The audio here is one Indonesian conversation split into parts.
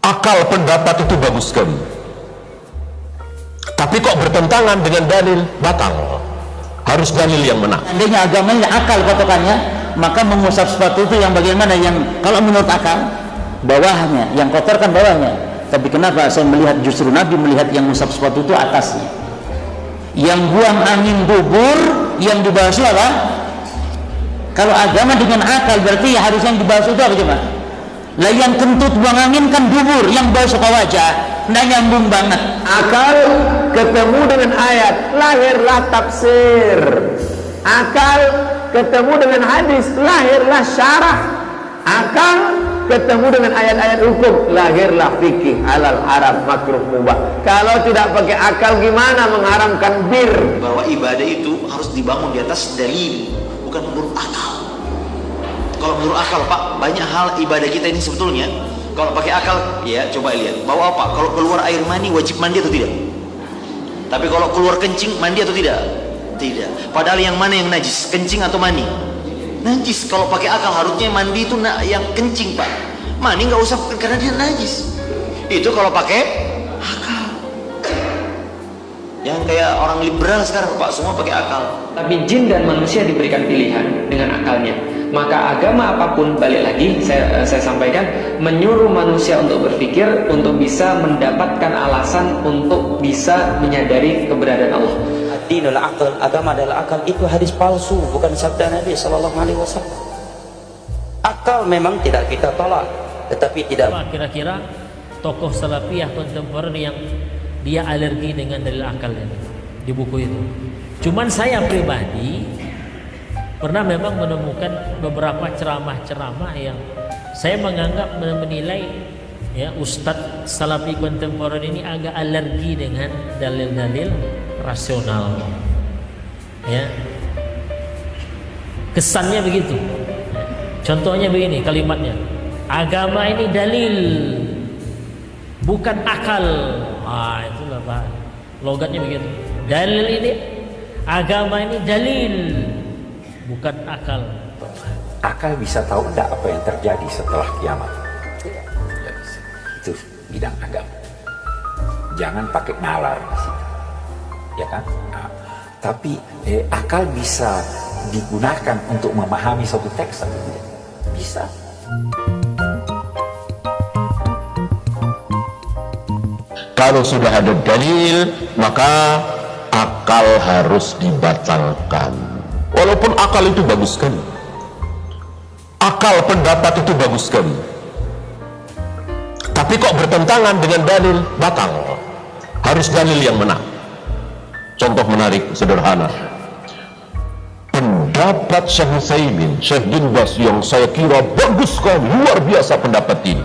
akal pendapat itu bagus sekali, tapi kok bertentangan dengan dalil, batal. Harus dalil yang menang. Seandainya agamanya akal patokannya, maka mengusap sepatu itu yang bagaimana? Yang kalau menurut akal bawahnya, yang kotor kan bawahnya. Tapi kenapa saya melihat justru Nabi melihat yang mengusap sepatu itu atasnya? Yang buang angin dubur, yang dibasuh apa? Kalau agama dengan akal berarti harus yang dibasuh itu apa coba? Lah yang kentut buang angin kan dubur, yang basuh ke wajah. Nah nyambung banget. Akal ketemu dengan ayat, lahirlah tafsir. Akal ketemu dengan hadis, lahirlah syarah. Akal ketemu dengan ayat-ayat hukum, lahirlah fikih, halal, haram, makruh, mubah. Kalau tidak pakai akal gimana mengharamkan bir? Bahwa ibadah itu harus dibangun di atas dalil, bukan menurut akal. Kalau menurut akal, Pak, banyak hal ibadah kita ini sebetulnya kalau pakai akal, ya coba lihat. Bahwa apa? Kalau keluar air mani wajib mandi atau tidak? Tapi kalau keluar kencing mandi atau tidak? Tidak. Padahal yang mana yang najis? Kencing atau mani? Najis. Kalau pakai akal harusnya mandi itu yang kencing, Pak. Mani nggak usah karena dia najis. Itu kalau pakai akal. Yang kayak orang liberal sekarang, Pak, semua pakai akal. Tapi jin dan manusia diberikan pilihan dengan akalnya. Maka agama apapun, balik lagi saya sampaikan, menyuruh manusia untuk berpikir, untuk bisa mendapatkan alasan untuk bisa menyadari keberadaan Allah. Ad-dinul aql, agama adalah akal, itu hadis palsu, bukan sabda Nabi sallallahu alaihi wasallam. Akal memang tidak kita tolak, tetapi tidak. Kira-kira tokoh salafiyah kontemporer yang dia alergi dengan dalil akal ini di buku itu. Cuman saya pribadi pernah memang menemukan beberapa ceramah-ceramah yang saya menganggap menilai ya Ustadz Salafi kontemporer ini agak alergi dengan dalil-dalil rasional. Ya, kesannya begitu. Contohnya begini kalimatnya, agama ini dalil, bukan akal. Itulah Pak, logatnya begitu. Dalil ini, agama ini dalil, bukan akal. Akal bisa tahu tidak apa yang terjadi setelah kiamat? Tidak bisa. Itu bidang agama. Jangan pakai nalar di situ, ya kan? Nah, tapi akal bisa digunakan untuk memahami suatu teks atau tidak? Bisa. Kalau sudah ada dalil, maka akal harus dibatalkan. Walaupun akal itu bagus sekali, akal pendapat itu bagus sekali, tapi kok bertentangan dengan dalil, batal. Harus dalil yang menang. Contoh menarik sederhana, pendapat Syekh Utsaimin, Syekh bin Baz yang saya kira bagus sekali, luar biasa pendapat ini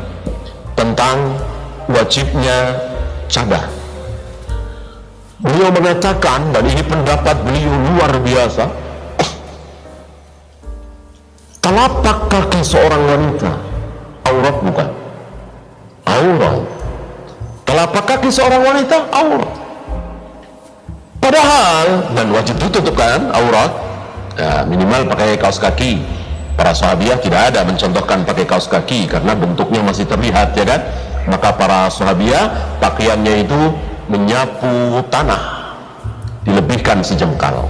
tentang wajibnya cadar. Beliau mengatakan, dan ini pendapat beliau luar biasa, telapak kaki seorang wanita aurat bukan? Aurat. Telapak kaki seorang wanita aurat. Padahal, dan wajib ditutup kan aurat, ya, minimal pakai kaos kaki. Para sahabiah tidak ada mencontohkan pakai kaos kaki karena bentuknya masih terlihat, ya kan? Maka para sahabiah pakaiannya itu menyapu tanah, dilebihkan sejengkal.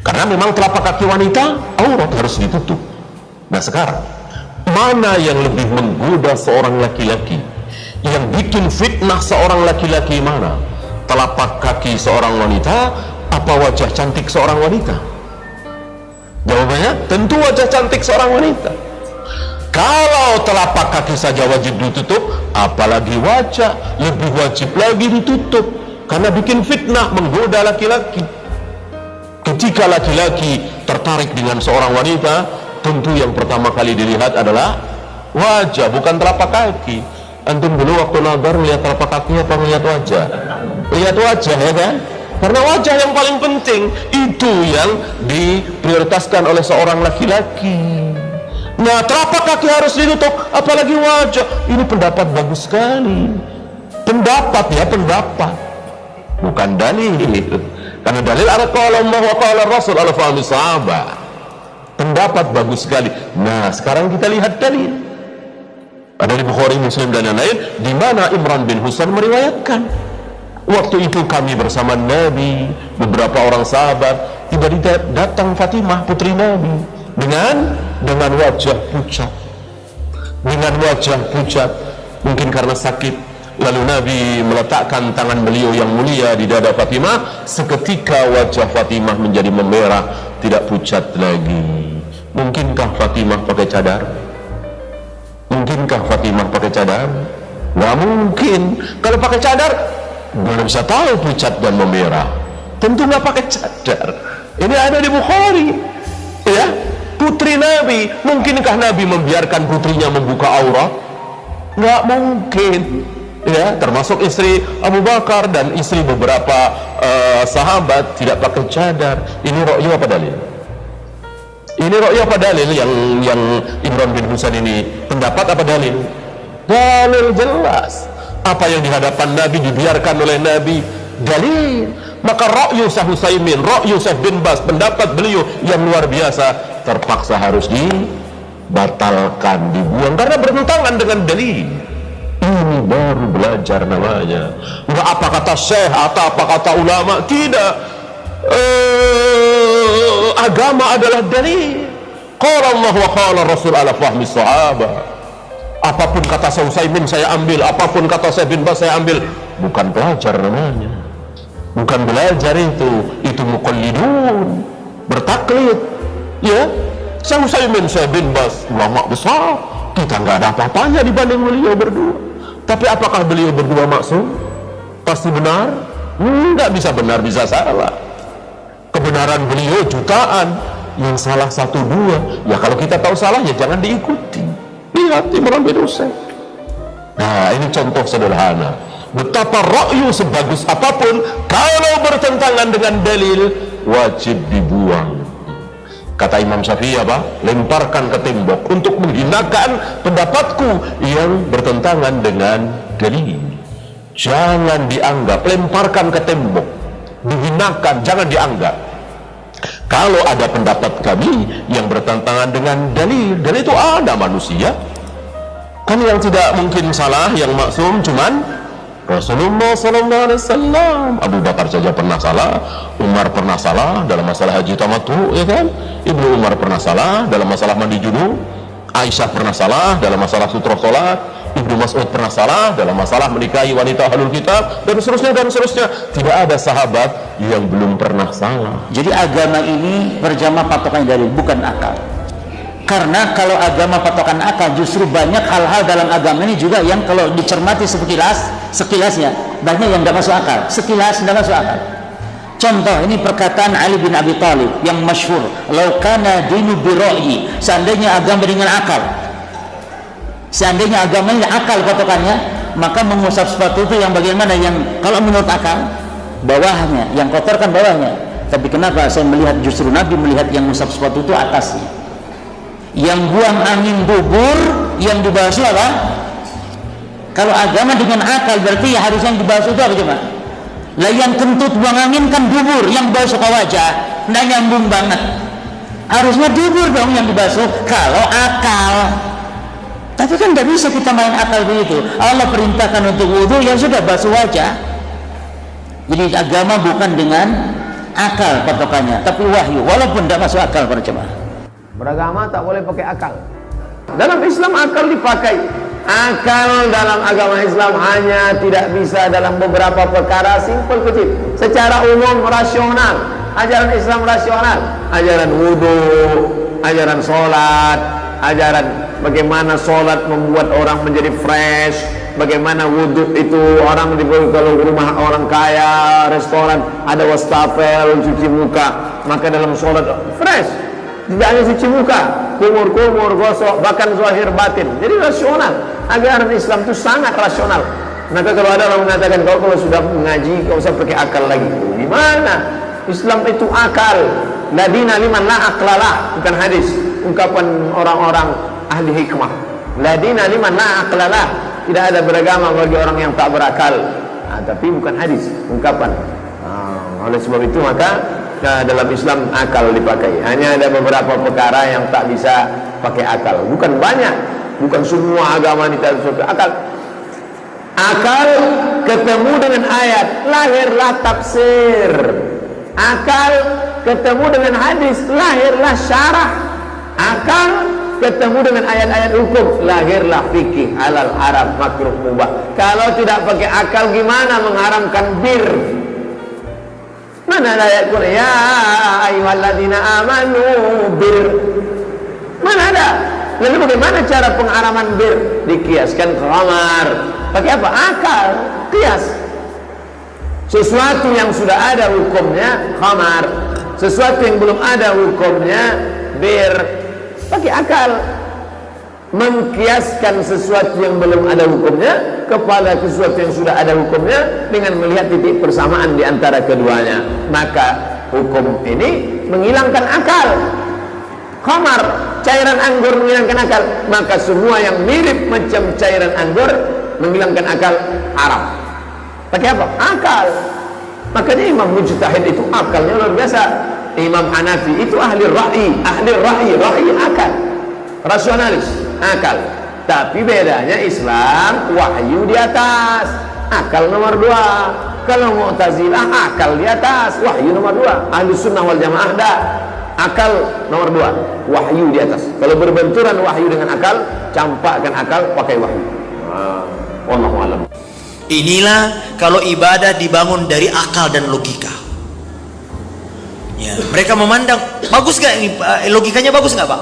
Karena memang telapak kaki wanita aurat harus ditutup. Nah sekarang, mana yang lebih menggoda seorang laki-laki, yang bikin fitnah seorang laki-laki mana? Telapak kaki seorang wanita apa wajah cantik seorang wanita? Jawabannya tentu wajah cantik seorang wanita. Kalau telapak kaki saja wajib ditutup, apalagi wajah, lebih wajib lagi ditutup, karena bikin fitnah, menggoda laki-laki. Ketika laki-laki tertarik dengan seorang wanita, tentu yang pertama kali dilihat adalah wajah, bukan telapak kaki. Antum dulu waktu nazar lihat telapak kaki apa melihat wajah? Lihat wajah, ya kan? Karena wajah yang paling penting, itu yang diprioritaskan oleh seorang laki-laki. Nah, telapak kaki harus ditutup, apalagi wajah. Ini pendapat bagus sekali. Pendapat ya, pendapat, bukan dalil. Karena dalil ada qala Allah wa qala Rasul ala fahmi sahabat. Pendapat bagus sekali. Nah, sekarang kita lihat dalil. Ada di Bukhari, Muslim dan yang lain, di mana Imran bin Husain meriwayatkan, waktu itu kami bersama Nabi, beberapa orang sahabat, tiba-tiba datang Fatimah putri Nabi dengan wajah pucat, mungkin karena sakit. Lalu Nabi meletakkan tangan beliau yang mulia di dada Fatimah. Seketika wajah Fatimah menjadi memerah, tidak pucat lagi. Mungkinkah Fatimah pakai cadar? Mungkinkah Fatimah pakai cadar? Nggak mungkin. Kalau pakai cadar, mana bisa tahu pucat dan memerah? Tentu nggak pakai cadar. Ini ada di Bukhari, ya. Putri Nabi, mungkinkah Nabi membiarkan putrinya membuka aurat? Nggak mungkin, ya. Termasuk istri Abu Bakar dan istri beberapa sahabat tidak pakai cadar. Ini ro'yu apa dalil? Ini ro'yu apa dalil yang Imran bin Husain ini pendapat apa dalil? Dalil jelas. Apa yang di hadapan Nabi dibiarkan oleh Nabi, dalil. Maka ro'yu Syekh Utsaimin, ro'yu Syekh bin Baz, pendapat beliau yang luar biasa, terpaksa harus dibatalkan, dibuang karena bertentangan dengan dalil. Ini baru belajar namanya. Enggak apa kata syekh atau apa kata ulama, tidak. Agama adalah dalil. Qala Allah wa qala Rasul ala fahmi sahabat. Apapun kata Syekh Utsaimin saya ambil, apapun kata Syekh bin Baz saya ambil. Bukan belajar namanya. Bukan belajar itu muqallidun, bertaklid. Ya, Syekh Utsaimin, Syekh bin Baz, ulama besar. Kita nggak ada apa-apanya dibanding beliau berdua. Tapi apakah beliau berdua maksum? Pasti benar? Nggak bisa benar, bisa salah. Kebenaran beliau jutaan, yang salah 1-2. Ya kalau kita tahu salah ya jangan diikuti. Lihat Imran bin Husain. Nah, ini contoh sederhana betapa ra'yu sebagus apapun, kalau bertentangan dengan dalil wajib dibuang. Kata Imam Syafi'i apa? Lemparkan ke tembok untuk menghinakan pendapatku yang bertentangan dengan dalil. Jangan dianggap, lemparkan ke tembok, dihinakan, jangan dianggap. Kalau ada pendapat kami yang bertentangan dengan dalil, dan itu ada manusia kan yang tidak mungkin salah, yang maksum cuman Rasulullah sallallahu alaihi wasallam. Abu Bakar saja pernah salah, Umar pernah salah dalam masalah haji tamattu, ya kan? Ibnu Umar pernah salah dalam masalah mandi junub, Aisyah pernah salah dalam masalah sutra salat, Ibnu Mas'ud pernah salah dalam masalah menikahi wanita ahlul kitab, dan seterusnya dan seterusnya. Tidak ada sahabat yang belum pernah salah. Jadi agama ini berjamaah patokan dalil, bukan akal. Karena kalau agama patokan akal, justru banyak hal-hal dalam agama ini juga yang kalau dicermati sekilasnya banyak yang tidak masuk akal. Sekilas tidak masuk akal. Contoh, ini perkataan Ali bin Abi Thalib yang masyhur, "Lau kana dinu bi ra'yi", seandainya agama dengan akal. Seandainya agama ini akal patokannya, maka mengusap sepatu itu yang bagaimana, yang kalau menurut akal bawahnya, yang kotorkan bawahnya. Tapi kenapa saya melihat justru Nabi melihat yang mengusap sepatu itu atasnya? Yang buang angin bubur, yang dibasuh apa? Kalau agama dengan akal berarti ya harus yang dibasuh itu apa coba? Lah yang kentut buang angin kan bubur, yang dibasuh ke wajah, nggak nyambung banget. Harusnya bubur dong yang dibasuh kalau akal. Tapi kan nggak bisa kita main akal begitu. Allah perintahkan untuk wudu, ya sudah basuh wajah. Jadi agama bukan dengan akal patokannya, tapi wahyu, walaupun tidak masuk akal para jemaah. Beragama tak boleh pakai akal. Dalam Islam akal dipakai. Akal dalam agama Islam hanya tidak bisa dalam beberapa perkara simpel kecil. Secara umum rasional. Ajaran Islam rasional. Ajaran wudu, ajaran sholat, ajaran bagaimana sholat membuat orang menjadi fresh, bagaimana wudu itu orang kalau rumah orang kaya, restoran ada wastafel, cuci muka, maka dalam sholat fresh. Tidak hanya cuci muka, kumur-kumur, gosok, bahkan zahir batin. Jadi rasional. Ajaran Islam itu sangat rasional. Maka kalau ada orang mengatakan kau kalau sudah mengaji kau usah pakai akal lagi. Di mana? Islam itu akal. La dina liman la aqlalah, bukan hadis. Ungkapan orang-orang ahli hikmah. La dina liman la aqlalah. Tidak ada beragama bagi orang yang tak berakal. Tapi bukan hadis, ungkapan. Oleh sebab itu maka dalam Islam akal dipakai. Hanya ada beberapa perkara yang tak bisa pakai akal. Bukan banyak, Bukan semua agama ditarik surga. Akal ketemu dengan ayat, lahirlah tafsir. Akal ketemu dengan hadis, lahirlah syarah. Akal ketemu dengan ayat-ayat hukum, lahirlah fikih, halal, haram, makruh, mubah. Kalau tidak pakai akal gimana mengharamkan bir? Mana ayat Quran? Ya ayyuhalladzina amanu bir. Mana ada? Lalu bagaimana cara pengharaman bir? Dikiaskan ke khamar. Pakai apa? Akal, kias. Sesuatu yang sudah ada hukumnya khamar, sesuatu yang belum ada hukumnya bir. Pakai akal. Mengkiaskan sesuatu yang belum ada hukumnya kepada sesuatu yang sudah ada hukumnya dengan melihat titik persamaan di antara keduanya, maka hukum ini menghilangkan akal. Khamar, cairan anggur menghilangkan akal, maka semua yang mirip macam cairan anggur menghilangkan akal haram. Pakai apa? Akal. Makanya Imam Mujtahid itu akalnya luar biasa. Imam Hanafi itu ahli ra'yi akal, rasionalis, akal. Tapi bedanya Islam wahyu di atas, akal nomor 2. Kalau Mu'tazilah akal di atas, wahyu nomor 2. Ahli sunnah wal jamaah dah, akal nomor 2, wahyu di atas. Kalau berbenturan wahyu dengan akal, campakkan akal pakai wahyu. Wallahu a'lam. Inilah kalau ibadah dibangun dari akal dan logika. Ya, mereka memandang bagus gak ini, logikanya bagus nggak Pak?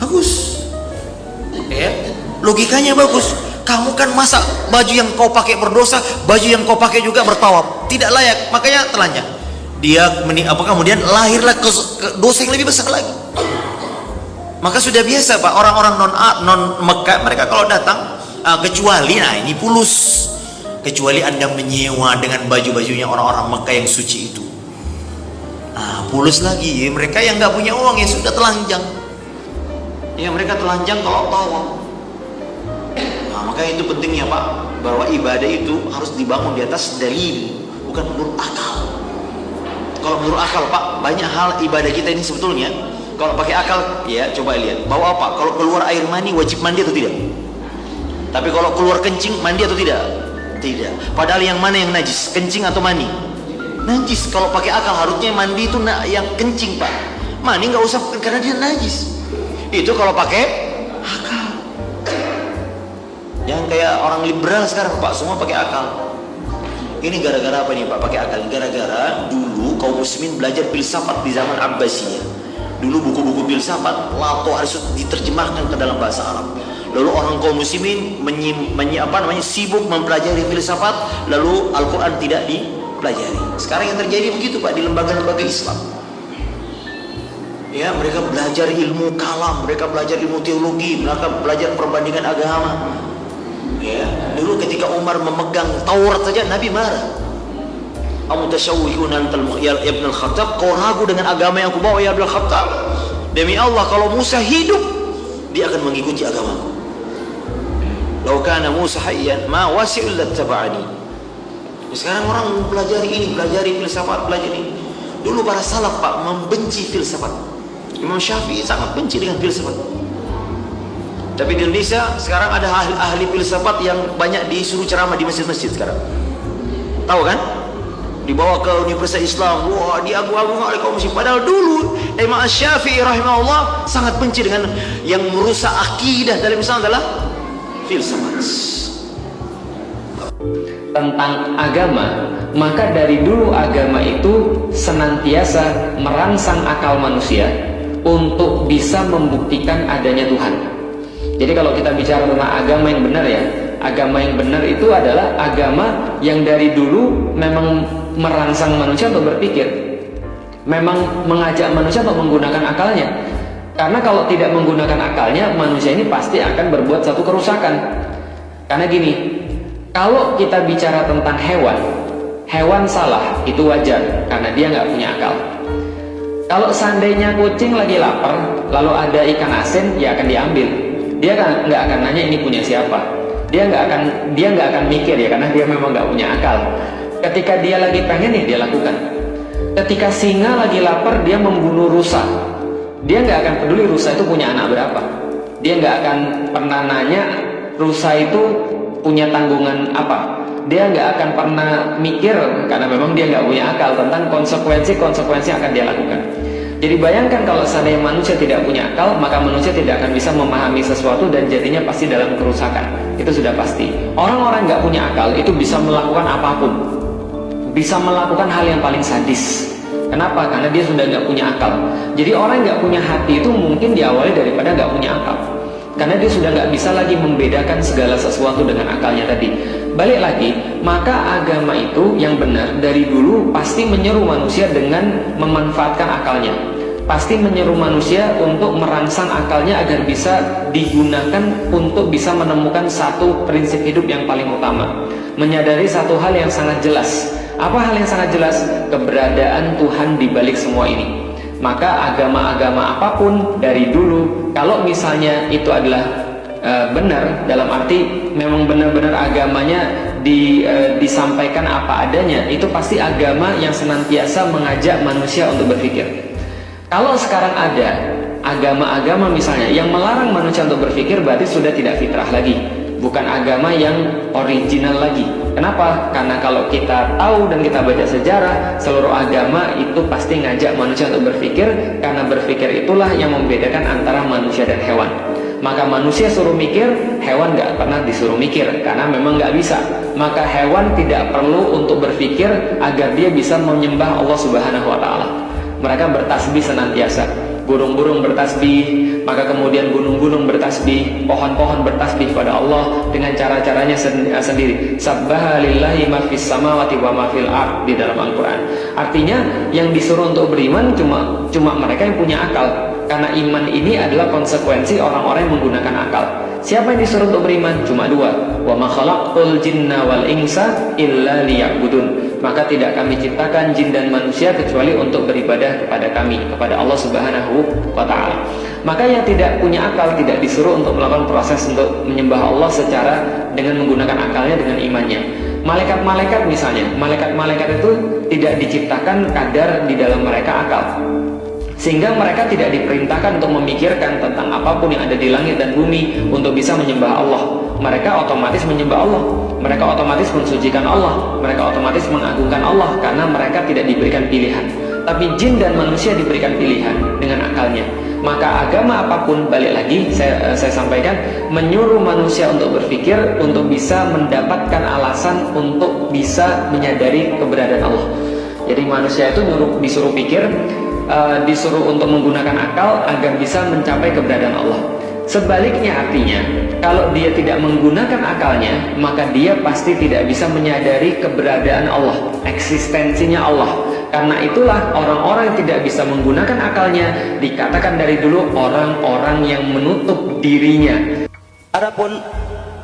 Bagus. Ya, logikanya bagus. Kamu kan masa baju yang kau pakai berdosa, baju yang kau pakai juga bertawaf, tidak layak, makanya telanjang. Dia kemudian lahirlah ke dosa yang lebih besar lagi. Maka sudah biasa Pak, orang-orang non Mekah mereka kalau datang kecuali ini pulus. Kecuali Anda menyewa dengan baju-bajunya orang-orang Mekah yang suci itu. Pulus lagi, mereka yang nggak punya uang ya sudah telanjang. Ya mereka telanjang kalau tawaf. Maka itu pentingnya Pak, bahwa ibadah itu harus dibangun di atas dalil, bukan menurut akal. Kalau menurut akal Pak, banyak hal ibadah kita ini sebetulnya kalau pakai akal, ya coba lihat. Bahwa apa? Kalau keluar air mani wajib mandi atau tidak? Tapi kalau keluar kencing mandi atau tidak? Tidak. Padahal yang mana yang najis? Kencing atau mani? Najis. Kalau pakai akal harusnya mandi itu yang kencing Pak. Mani nggak usah karena dia najis. Itu kalau pakai akal. Yang kayak orang liberal sekarang Pak, semua pakai akal. Ini gara-gara apa nih Pak pakai akal? Gara-gara dulu kaum muslimin belajar filsafat di zaman Abbasiyah. Dulu buku-buku filsafat Plato harus diterjemahkan ke dalam bahasa Arab. Lalu orang kaum muslimin sibuk mempelajari filsafat, lalu Al-Quran tidak dipelajari. Sekarang yang terjadi begitu Pak di lembaga-lembaga Islam. Ya, mereka belajar ilmu kalam, mereka belajar ilmu teologi, mereka belajar perbandingan agama. Ya, dulu ketika Umar memegang Taurat saja Nabi marah. Amutashawwihun antal ya Ibn al-Khattab, kau ragu dengan agama yang aku bawa ya Ibn al-Khattab? Demi Allah kalau Musa hidup, dia akan mengikuti agamaku. Lau kana Musa hayyan ma wasi'ul lattaba'ani. Sekarang orang pelajari ini, pelajari filsafat, pelajari. Dulu para salaf Pak membenci filsafat. Imam Syafi'i sangat benci dengan filsafat. Tapi di Indonesia sekarang ada ahli filsafat yang banyak disuruh ceramah di masjid-masjid sekarang. Tahu kan? Dibawa ke Universitas Islam, wah diagung-agung oleh kaum muslim. Padahal dulu Imam Syafi'i rahimahullah sangat benci dengan yang merusak akidah dalam Islam adalah filsafat. Tentang agama, maka dari dulu agama itu senantiasa merangsang akal manusia untuk bisa membuktikan adanya Tuhan. Jadi kalau kita bicara tentang agama yang benar ya, agama yang benar itu adalah agama yang dari dulu memang merangsang manusia untuk berpikir, memang mengajak manusia untuk menggunakan akalnya. Karena kalau tidak menggunakan akalnya, manusia ini pasti akan berbuat satu kerusakan. Karena gini, kalau kita bicara tentang hewan salah itu wajar karena dia nggak punya akal. Kalau seandainya kucing lagi lapar, lalu ada ikan asin, ya akan diambil. Dia nggak akan nanya ini punya siapa. Dia nggak akan mikir ya, karena dia memang nggak punya akal. Ketika dia lagi pengen ya dia lakukan. Ketika singa lagi lapar, dia membunuh rusa. Dia nggak akan peduli rusa itu punya anak berapa. Dia nggak akan pernah nanya rusa itu punya tanggungan apa. Dia nggak akan pernah mikir, karena memang dia nggak punya akal, tentang konsekuensi yang akan dia lakukan. Jadi bayangkan kalau seandainya manusia tidak punya akal, maka manusia tidak akan bisa memahami sesuatu dan jadinya pasti dalam kerusakan. Itu sudah pasti. Orang-orang nggak punya akal itu bisa melakukan apapun, bisa melakukan hal yang paling sadis. Kenapa? Karena dia sudah nggak punya akal. Jadi orang nggak punya hati itu mungkin diawali daripada nggak punya akal, karena dia sudah nggak bisa lagi membedakan segala sesuatu dengan akalnya tadi. Balik lagi, maka agama itu yang benar dari dulu pasti menyeru manusia dengan memanfaatkan akalnya. Pasti menyeru manusia untuk merangsang akalnya agar bisa digunakan untuk bisa menemukan satu prinsip hidup yang paling utama. Menyadari satu hal yang sangat jelas. Apa hal yang sangat jelas? Keberadaan Tuhan di balik semua ini. Maka agama-agama apapun dari dulu, kalau misalnya itu adalah benar, dalam arti memang benar-benar agamanya disampaikan apa adanya, itu pasti agama yang senantiasa mengajak manusia untuk berpikir. Kalau sekarang ada agama-agama misalnya yang melarang manusia untuk berpikir, berarti sudah tidak fitrah lagi, bukan agama yang original lagi. Kenapa? Karena kalau kita tahu dan kita baca sejarah, seluruh agama itu pasti ngajak manusia untuk berpikir, karena berpikir itulah yang membedakan antara manusia dan hewan. Maka manusia suruh mikir, hewan gak pernah disuruh mikir, karena memang gak bisa. Maka hewan tidak perlu untuk berpikir agar dia bisa menyembah Allah Subhanahu wa Ta'ala. Mereka bertasbih senantiasa. Burung-burung bertasbih, maka kemudian gunung-gunung bertasbih, pohon-pohon bertasbih pada Allah dengan cara-caranya sendiri. Sabbaha lillahi ma fis samawati wa ma fil ard di dalam Al-Qur'an. Artinya yang disuruh untuk beriman cuma mereka yang punya akal. Karena iman ini adalah konsekuensi orang-orang yang menggunakan akal. Siapa yang disuruh untuk beriman? Cuma dua. Wa ma khalaqtul jinna wal insa illa liya'budun. Maka tidak kami ciptakan jin dan manusia kecuali untuk beribadah kepada kami, kepada Allah Subhanahu wa Ta'ala. Maka yang tidak punya akal tidak disuruh untuk melakukan proses untuk menyembah Allah secara dengan menggunakan akalnya, dengan imannya. Malaikat-malaikat misalnya, malaikat-malaikat itu tidak diciptakan kadar di dalam mereka akal, sehingga mereka tidak diperintahkan untuk memikirkan tentang apapun yang ada di langit dan bumi untuk bisa menyembah Allah. Mereka otomatis menyembah Allah, mereka otomatis mensucikan Allah, mereka otomatis mengagungkan Allah, karena mereka tidak diberikan pilihan. Tapi jin dan manusia diberikan pilihan dengan akalnya. Maka agama apapun, balik lagi saya sampaikan, menyuruh manusia untuk berpikir, untuk bisa mendapatkan alasan untuk bisa menyadari keberadaan Allah. Jadi manusia itu disuruh pikir, disuruh untuk menggunakan akal agar bisa mencapai keberadaan Allah. Sebaliknya artinya, kalau dia tidak menggunakan akalnya, maka dia pasti tidak bisa menyadari keberadaan Allah, eksistensinya Allah. Karena itulah orang-orang yang tidak bisa menggunakan akalnya dikatakan dari dulu orang-orang yang menutup dirinya. Adapun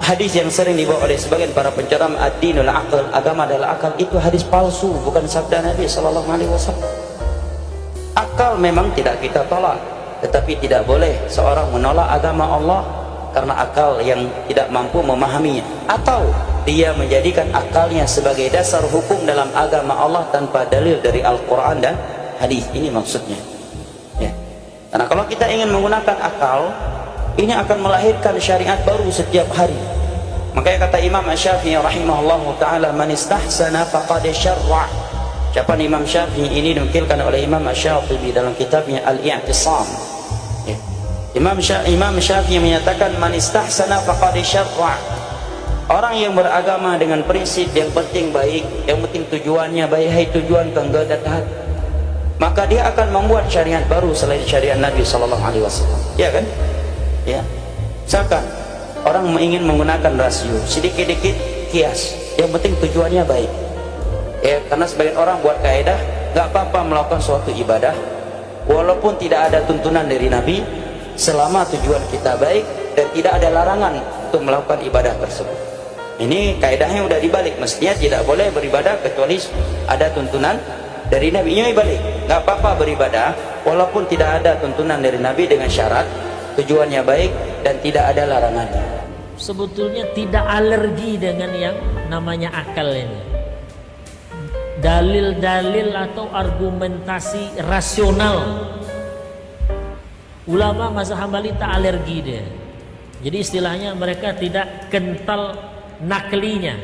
hadis yang sering dibawa oleh sebagian para penceramah, ad-dinul aql, agama adalah akal, itu hadis palsu, bukan sabda Nabi sallallahu alaihi wasallam. Akal memang tidak kita tolak, tetapi tidak boleh seorang menolak agama Allah karena akal yang tidak mampu memahaminya, atau dia menjadikan akalnya sebagai dasar hukum dalam agama Allah tanpa dalil dari Al-Quran dan hadis. Ini maksudnya ya. Karena kalau kita ingin menggunakan akal, ini akan melahirkan syariat baru setiap hari. Makanya kata Imam Syafi'i rahimahullahu ta'ala, man istahsana faqad syarra'. Ucapan Imam Syafi'i ini dinukilkan oleh Imam Syafi'i dalam kitabnya Al-I'tisam ya. Imam Syafi'i menyatakan, man istahsana faqad syarra'. Orang yang beragama dengan prinsip yang penting baik, yang penting tujuannya baik, hai tujuan kenggadat hati, maka dia akan membuat syariat baru selain syariat Nabi sallallahu alaihi wasallam. Ya kan? Ya. Misalkan orang ingin menggunakan rasio, sedikit-sedikit kias, yang penting tujuannya baik. Ya, karena sebagian orang buat kaidah, nggak apa-apa melakukan suatu ibadah walaupun tidak ada tuntunan dari Nabi, selama tujuan kita baik dan tidak ada larangan untuk melakukan ibadah tersebut. Ini kaidahnya udah dibalik, mestinya tidak boleh beribadah kecuali ada tuntunan dari Nabi. Ini balik, nggak apa-apa beribadah walaupun tidak ada tuntunan dari Nabi dengan syarat tujuannya baik dan tidak ada larangannya. Sebetulnya tidak alergi dengan yang namanya akal ini. Dalil-dalil atau argumentasi rasional. Ulama mazhab Hambali tak alergi dia. Jadi istilahnya mereka tidak kental naklinya,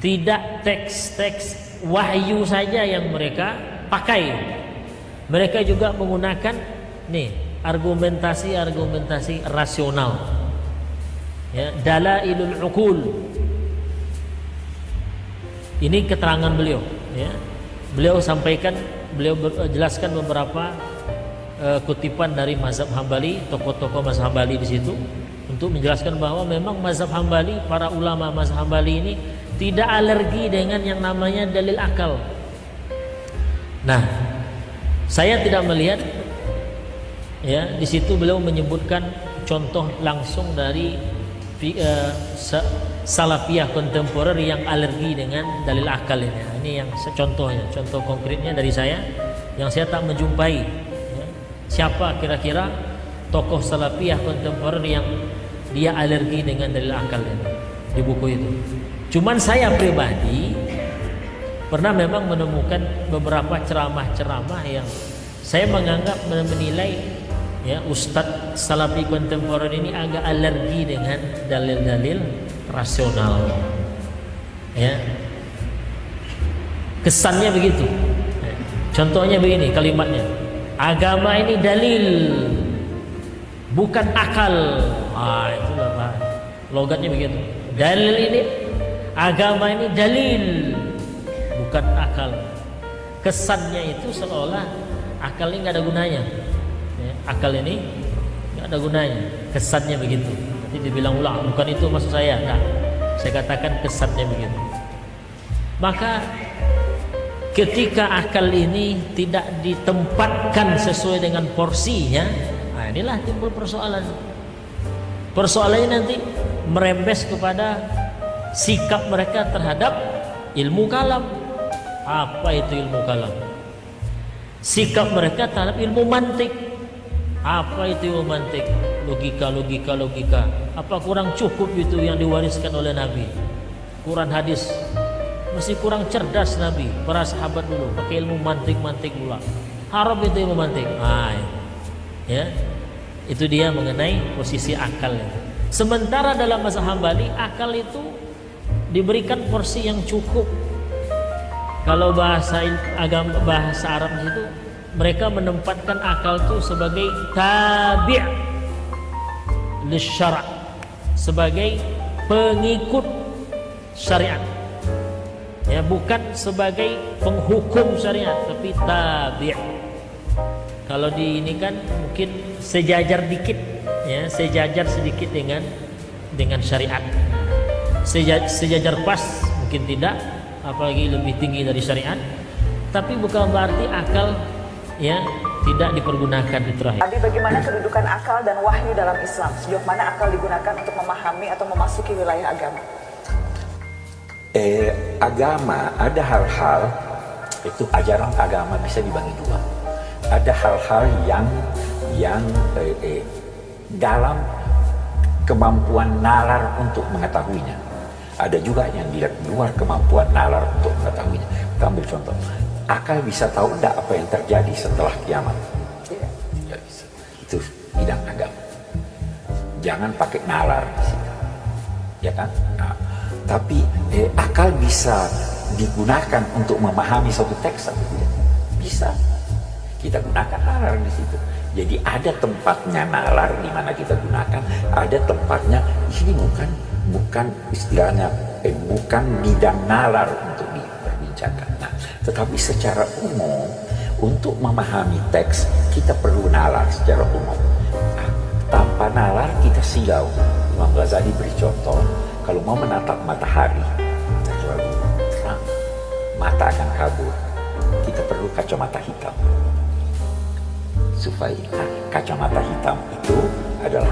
tidak teks-teks wahyu saja yang mereka pakai. Mereka juga menggunakan argumentasi rasional, ya, dalailul uqul. Ini keterangan beliau, ya. Beliau jelaskan beberapa kutipan dari mazhab Hambali, tokoh-tokoh mazhab Hambali di situ, untuk menjelaskan bahwa memang mazhab Hambali, para ulama mazhab Hambali ini tidak alergi dengan yang namanya dalil akal. Nah, saya tidak melihat, ya, di situ beliau menyebutkan contoh langsung dari salafiyah kontemporer yang alergi dengan dalil akal ini. Ini yang contohnya, contoh konkretnya dari saya yang saya tak menjumpai, ya. Siapa kira-kira tokoh salafiyah kontemporer yang dia alergi dengan dalil akal ini di buku itu? Cuman saya pribadi pernah memang menemukan beberapa ceramah-ceramah yang saya menilai, ya, Ustadz Salafi kontemporer ini agak alergi dengan dalil-dalil rasional, ya, kesannya begitu. Contohnya begini kalimatnya, agama ini dalil bukan akal. Itulah Pak, logatnya begitu. Dalil ini, agama ini dalil bukan akal. Kesannya itu seolah akal ini nggak ada gunanya, ya, akal ini nggak ada gunanya. Kesannya begitu. Nanti dibilang ulang, bukan itu maksud saya. Nah, saya katakan kesannya begitu. Maka ketika akal ini tidak ditempatkan sesuai dengan porsinya, inilah timbul persoalan. Persoalannya nanti merembes kepada sikap mereka terhadap ilmu kalam. Apa itu ilmu kalam? Sikap mereka terhadap ilmu mantik. Apa itu ilmu mantik? Logika. Apa kurang cukup itu yang diwariskan oleh Nabi? Quran hadis masih kurang cerdas Nabi, para sahabat dulu pakai ilmu mantik pula. Haram itu ilmu mantik. Ya, itu dia mengenai posisi akal. Sementara dalam mazhab Hambali, akal itu diberikan porsi yang cukup. Kalau bahasa Arab itu, mereka menempatkan akal itu sebagai tabi' lisyara', sebagai pengikut syariat. Ya, bukan sebagai penghukum syariat, tapi tabi'. Kalau di ini kan mungkin sejajar dikit, ya, sejajar sedikit dengan syariat. Sejajar pas mungkin tidak, apalagi lebih tinggi dari syariat. Tapi bukan berarti akal, ya, tidak dipergunakan di terakhir. Abi, bagaimana kedudukan akal dan wahyu dalam Islam? Sejauh mana akal digunakan untuk memahami atau memasuki wilayah agama? Agama, ada hal-hal itu, ajaran agama bisa dibagi dua. Ada hal-hal yang dalam kemampuan nalar untuk mengetahuinya. Ada juga yang di luar kemampuan nalar untuk mengetahuinya. Kita ambil contoh, akal bisa tahu tidak apa yang terjadi setelah kiamat? Tidak bisa. Itu bidang agama. Jangan pakai nalar di sini, ya kan? Nah, tapi akal bisa digunakan untuk memahami suatu teks atau tidak? Bisa. Kita gunakan nalar di situ. Jadi ada tempatnya nalar di mana kita gunakan, ada tempatnya ini bukan istilahnya bukan bidang nalar untuk diperbincangkan. Nah, tetapi secara umum untuk memahami teks kita perlu nalar secara umum. Nah, tanpa nalar kita silau. Imam Ghazali beri contoh, kalau mau menatap matahari terlalu terang, mata akan kabur. Kita perlu kacamata hitam. Supaya kacamata hitam itu adalah